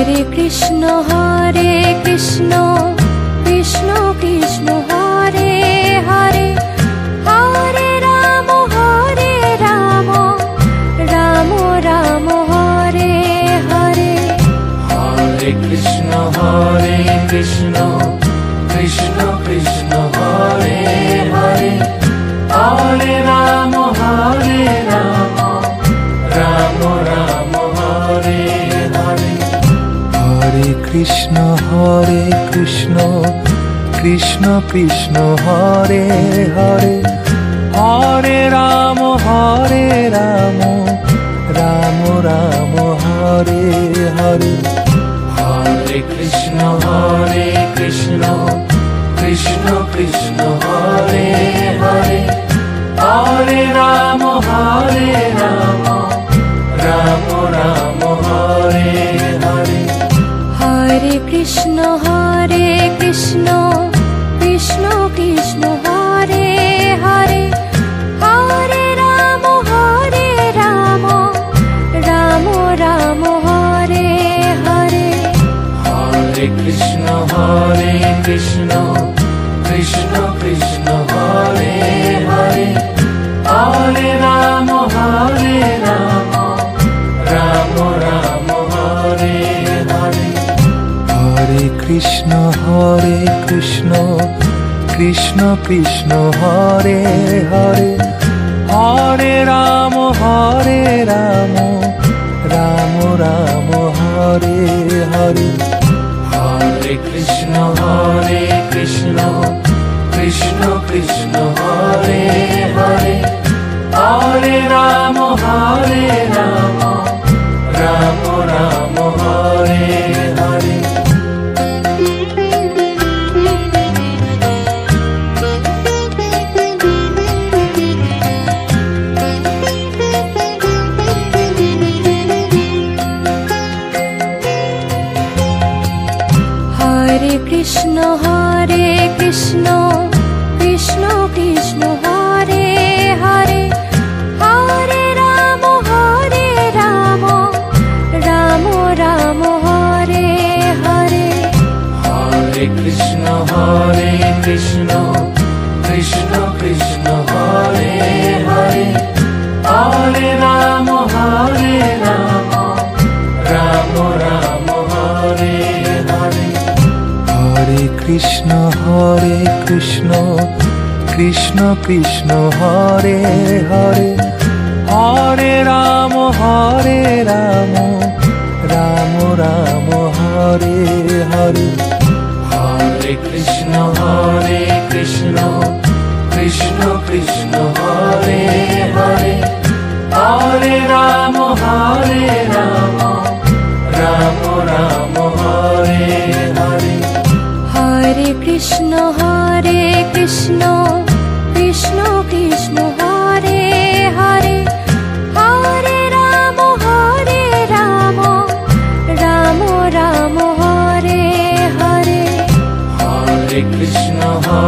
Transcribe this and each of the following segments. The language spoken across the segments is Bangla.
কৃষ্ণ কৃষ্ণ কৃষ্ণ হরে হরে, হরে রাম রাম রাম হরে হরে। হরে কৃষ্ণ কৃষ্ণ কৃষ্ণ হরে হরে, হরে রাম রাম রাম হরে হরে। হরে কৃষ্ণ কৃষ্ণ কৃষ্ণ হরে হরে, হরে রাম রাম রাম হরে হরে। হরে কৃষ্ণ কৃষ্ণ কৃষ্ণ হরে হরে, হরে রাম রাম রাম হরে হরে। হরে কৃষ্ণ কৃষ্ণ কৃষ্ণ হরে হরে, হরে রাম রাম রাম হরে হরে। হরে কৃষ্ণ কৃষ্ণ কৃষ্ণ হরে হরে, হরে রাম রাম রাম হরে হরে। হরে কৃষ্ণ কৃষ্ণ কৃষ্ণ হরে হরে, হরে রাম রাম রাম হরে হরে। হরে কৃষ্ণ কৃষ্ণ কৃষ্ণ হরে হরে, হরে রাম রাম রাম হরে হরে। হরে কৃষ্ণ কৃষ্ণ কৃষ্ণ হরে হরে, হরে রাম রাম রাম হরে হরে। হরে কৃষ্ণ কৃষ্ণ কৃষ্ণ হরে হরে, হরে রাম রাম রাম হরে হরে। হরে কৃষ্ণ কৃষ্ণ কৃষ্ণ হরে হরে, হরে রাম রাম রাম হরে হরে। হরে কৃষ্ণ কৃষ্ণ কৃষ্ণ হরে হরে, হরে রাম রাম রাম হরে হরে। হরে কৃষ্ণ কৃষ্ণ কৃষ্ণ হরে হরে, হরে রাম রাম রাম হরে হরে।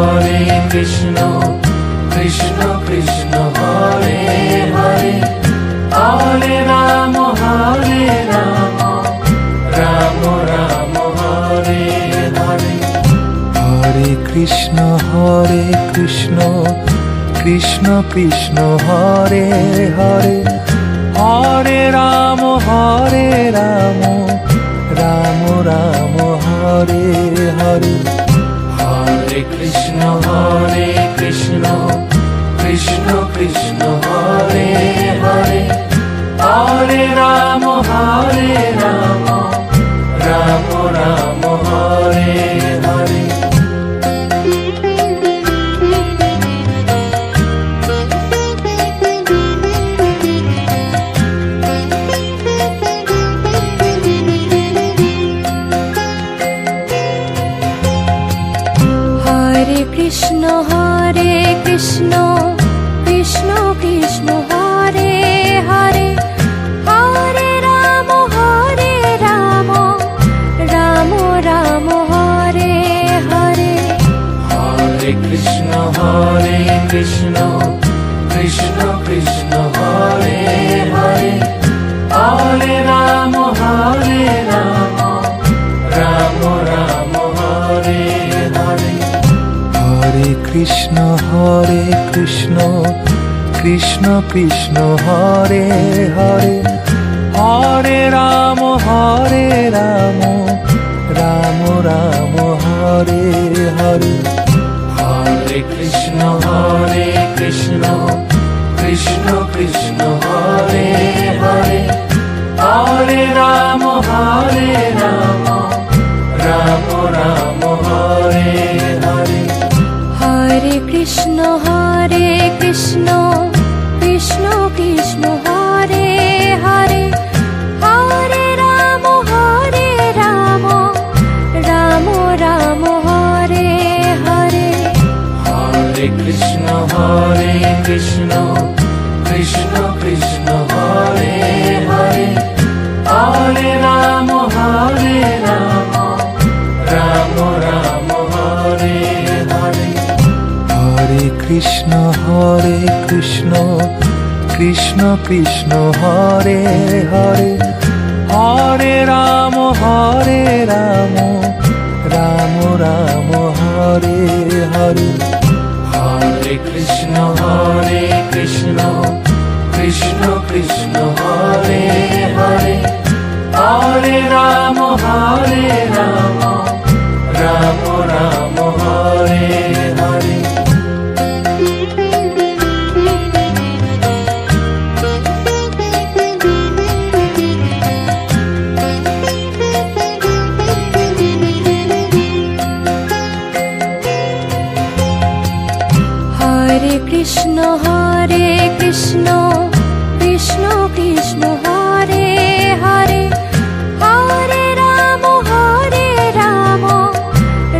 হরে কৃষ্ণ কৃষ্ণ কৃষ্ণ হরে হরে, হরে রাম রাম রাম হরে হরে। হরে কৃষ্ণ কৃষ্ণ কৃষ্ণ হরে হরে, হরে রাম রাম রাম হরে হরে। হরে কৃষ্ণ কৃষ্ণ কৃষ্ণ হরে হরে, হরে রাম রাম রাম হরে হরে। হরে কৃষ্ণ কৃষ্ণ কৃষ্ণ হরে হরে, হরে রাম রাম রাম হরে হরে। হরে কৃষ্ণ কৃষ্ণ কৃষ্ণ হরে হরে, হরে রাম রাম কৃষ্ণ কৃষ্ণ কৃষ্ণ হরে হরে, হরে রাম রাম রাম হরে হরে। হরে কৃষ্ণ কৃষ্ণ কৃষ্ণ হরে হরে, হরে রাম রাম রাম হরে হরে। হরে কৃষ্ণ কৃষ্ণ কৃষ্ণ কৃষ্ণ হরে হরে, হরে রাম রাম রাম হরে হরে। হরে কৃষ্ণ কৃষ্ণ কৃষ্ণ কৃষ্ণ হরে হরে, হরে রাম রাম রাম হরে হরে। হরে কৃষ্ণ কৃষ্ণ কৃষ্ণ কৃষ্ণ হরে হরে, হরে রাম রাম রাম হরে হরে। হরে কৃষ্ণ কৃষ্ণ কৃষ্ণ কৃষ্ণ হরে হরে, হরে রাম রাম রাম হরে হরে। হরে কৃষ্ণ কৃষ্ণ কৃষ্ণ কৃষ্ণ হরে হরে, হরে রাম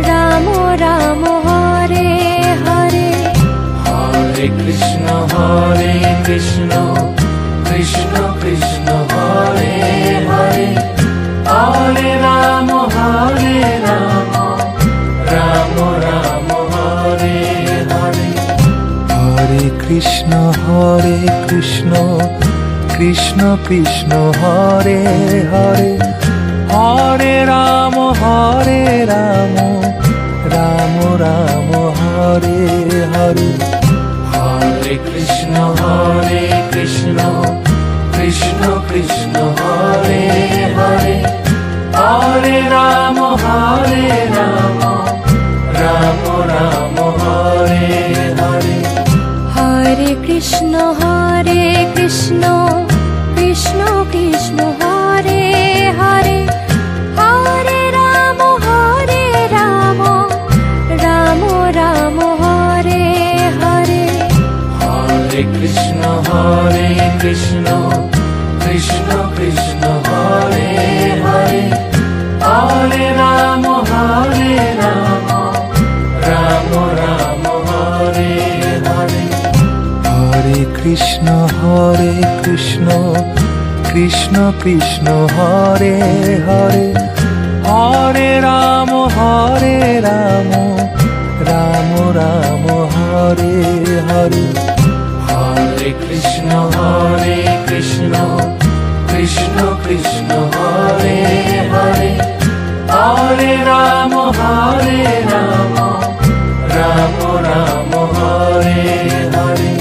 রাম রাম হরে হরে। হরে কৃষ্ণ কৃষ্ণ কৃষ্ণ কৃষ্ণ হরে হরে, হরে রাম রাম রাম হরে হরে। হরে কৃষ্ণ কৃষ্ণ কৃষ্ণ কৃষ্ণ হরে হরে, হরে রাম রাম রাম হরে হরে। হরে কৃষ্ণ কৃষ্ণ কৃষ্ণ কৃষ্ণ হরে হরে, হরে রাম রাম রাম হরে হরে। হরে কৃষ্ণ কৃষ্ণ কৃষ্ণ কৃষ্ণ হরে হরে, হরে রাম রাম রাম হরে হরে। হরে কৃষ্ণ কৃষ্ণ কৃষ্ণ কৃষ্ণ হরে হরে, হরে রাম রাম রাম হরে হরে। হরে কৃষ্ণ কৃষ্ণ কৃষ্ণ কৃষ্ণ হরে হরে, হরে রাম রাম রাম হরে হরে। হরে কৃষ্ণ কৃষ্ণ কৃষ্ণ কৃষ্ণ হরে হরে, হরে রাম রাম রাম হরে হরে।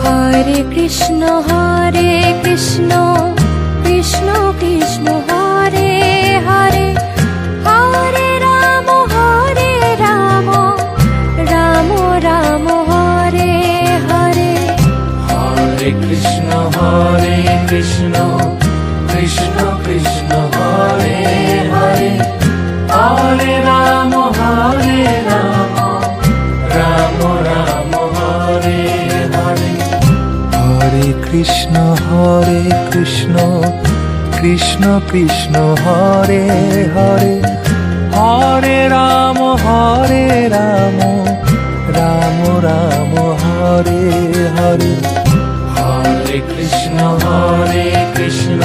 হরে কৃষ্ণ কৃষ্ণ কৃষ্ণ কৃষ্ণ হরে হরে, হরে রাম রাম রাম হরে হরে। হরে কৃষ্ণ কৃষ্ণ কৃষ্ণ কৃষ্ণ হরে হরে, হরে রাম রাম রাম হরে হরে। হরে কৃষ্ণ কৃষ্ণ কৃষ্ণ কৃষ্ণ হরে হরে, হরে রাম রাম রাম হরে হরে। হরে কৃষ্ণ কৃষ্ণ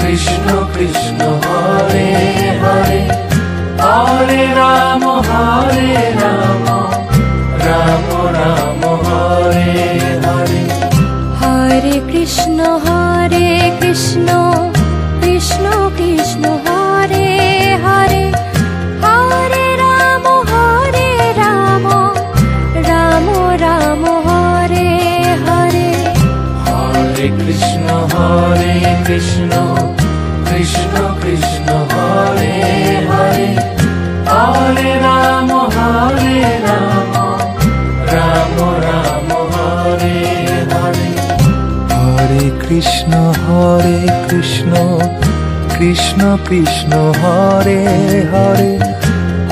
কৃষ্ণ কৃষ্ণ হরে হরে, হরে রাম কৃষ্ণ হরে হরে হরে রাম রাম রাম হরে হরে হরে কৃষ্ণ কৃষ্ণ কৃষ্ণ হরে হরে হরে রাম রাম রাম হরে হরে হরে কৃষ্ণ কৃষ্ণ কৃষ্ণ হরে হরে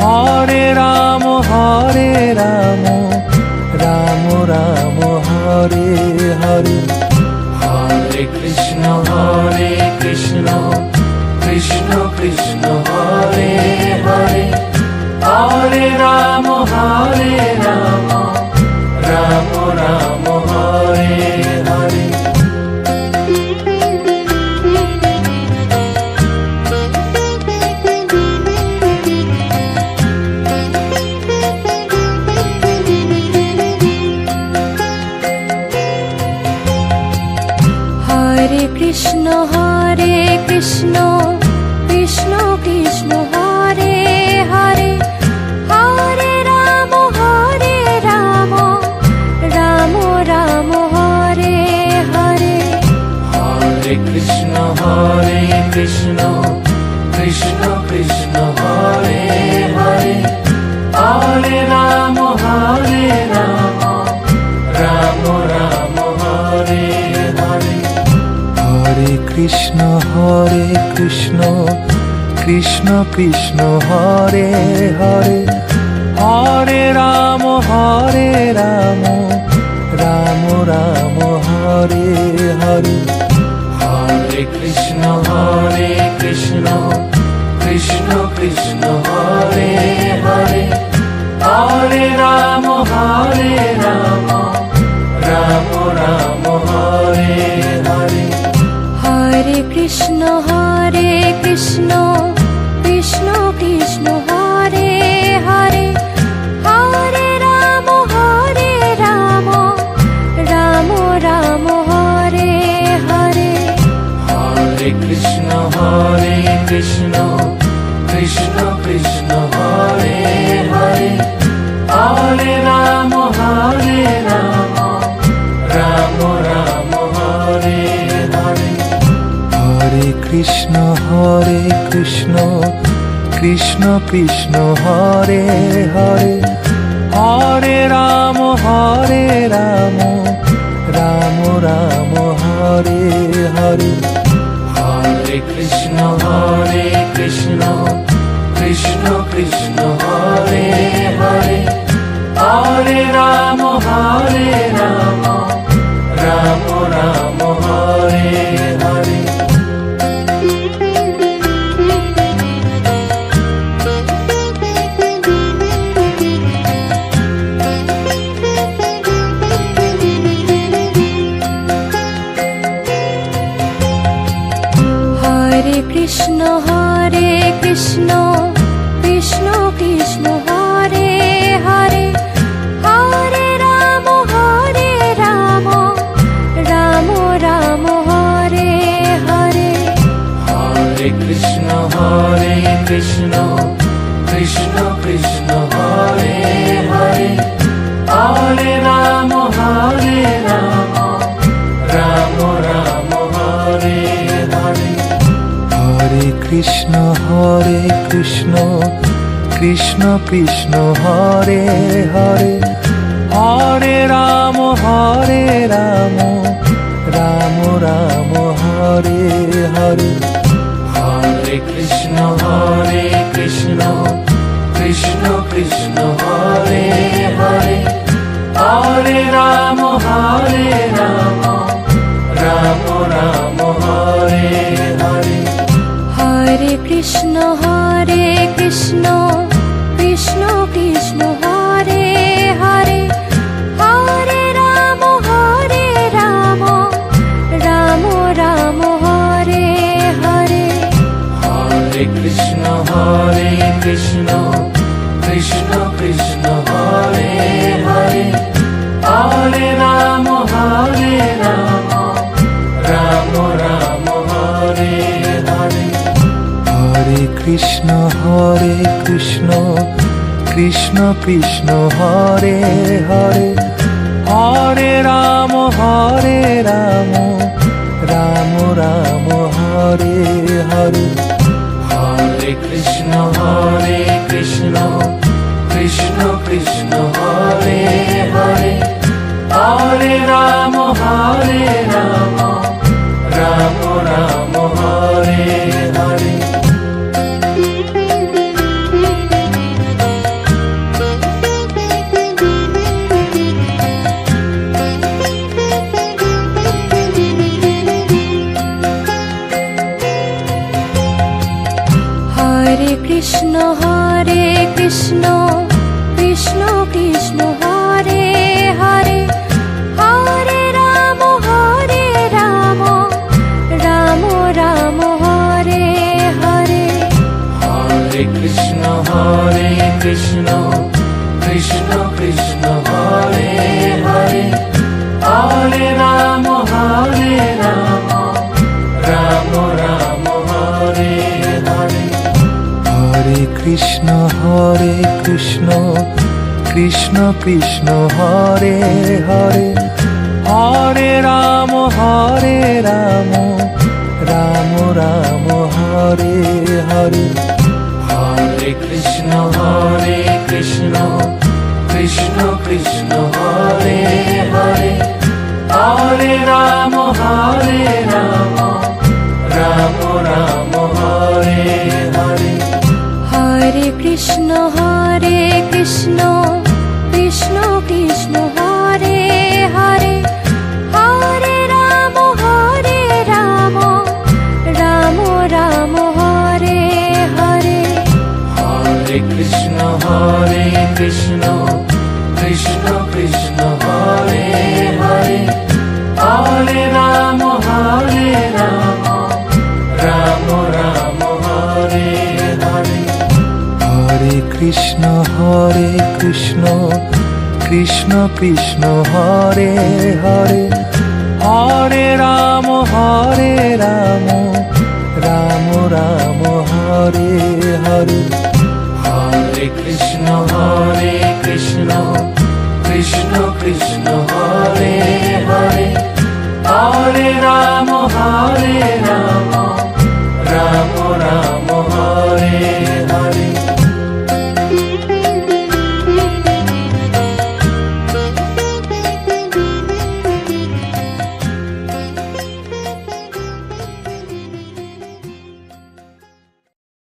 হরে রাম রাম রাম হরে হরে হরে কৃষ্ণ কৃষ্ণ কৃষ্ণ হরে হরে হরে রাম রাম রাম হরে হরে হরে কৃষ্ণ কৃষ্ণ কৃষ্ণ হরে হরে হরে রাম রাম রাম হরে হরে হরে কৃষ্ণ কৃষ্ণ কৃষ্ণ হরে হরে হরে রাম রাম রাম হরে হরে হরে কৃষ্ণ কৃষ্ণ কৃষ্ণ হরে হরে হরে রাম রাম রাম হরে হরে হরে কৃষ্ণ কৃষ্ণ কৃষ্ণ হরে হরে হরে রাম রাম রাম হরে হরে হরে কৃষ্ণ কৃষ্ণ কৃষ্ণ হরে হরে হরে রাম রাম রাম হরে হরে হরে কৃষ্ণ কৃষ্ণ কৃষ্ণ হরে হরে হরে রাম রাম রাম হরে হরে হরে কৃষ্ণ কৃষ্ণ কৃষ্ণ হরে হরে হরে রাম রাম রাম হরে হরে হরে কৃষ্ণ কৃষ্ণ কৃষ্ণ হরে হরে হরে রাম রাম রাম হরে হরে হরে কৃষ্ণ কৃষ্ণ কৃষ্ণ হরে হরে হরে রাম রাম রাম হরে হরে হরে কৃষ্ণ কৃষ্ণ কৃষ্ণ হরে হরে হরে রাম রাম রাম হরে হরে হরে কৃষ্ণ কৃষ্ণ কৃষ্ণ হরে হরে হরে রাম রাম রাম হরে হরে হরে কৃষ্ণ কৃষ্ণ কৃষ্ণ হরে হরে হরে রাম রাম রাম হরে হরে হরে কৃষ্ণ কৃষ্ণ কৃষ্ণ হরে হরে হরে রাম রাম রাম হরে হরে হরে কৃষ্ণ কৃষ্ণ কৃষ্ণ হরে হরে হরে রাম রাম রাম হরে হরে হরে কৃষ্ণ কৃষ্ণ কৃষ্ণ হরে হরে হরে রাম রাম রাম হরে হরে হরে কৃষ্ণ কৃষ্ণ কৃষ্ণ হরে হরে হরে রাম রাম রাম হরে হরে হরে কৃষ্ণ কৃষ্ণ কৃষ্ণ হরে হরে হরে রাম রাম রাম হরে হরে হরে কৃষ্ণ কৃষ্ণ কৃষ্ণ হরে হরে হরে রাম রাম রাম হরে হরে হরে কৃষ্ণ কৃষ্ণ কৃষ্ণ হরে হরে হরে রাম রাম রাম হরে হরে হরে কৃষ্ণ কৃষ্ণ কৃষ্ণ হরে হরে হরে রাম রাম রাম হরে হরে হরে কৃষ্ণ কৃষ্ণ কৃষ্ণ হরে হরে হরে রাম রাম রাম হরে হরে হরে কৃষ্ণ কৃষ্ণ কৃষ্ণ হরে হরে হরে রাম রাম রাম হরে হরে হরে কৃষ্ণ কৃষ্ণ হরে হরে হরে রাম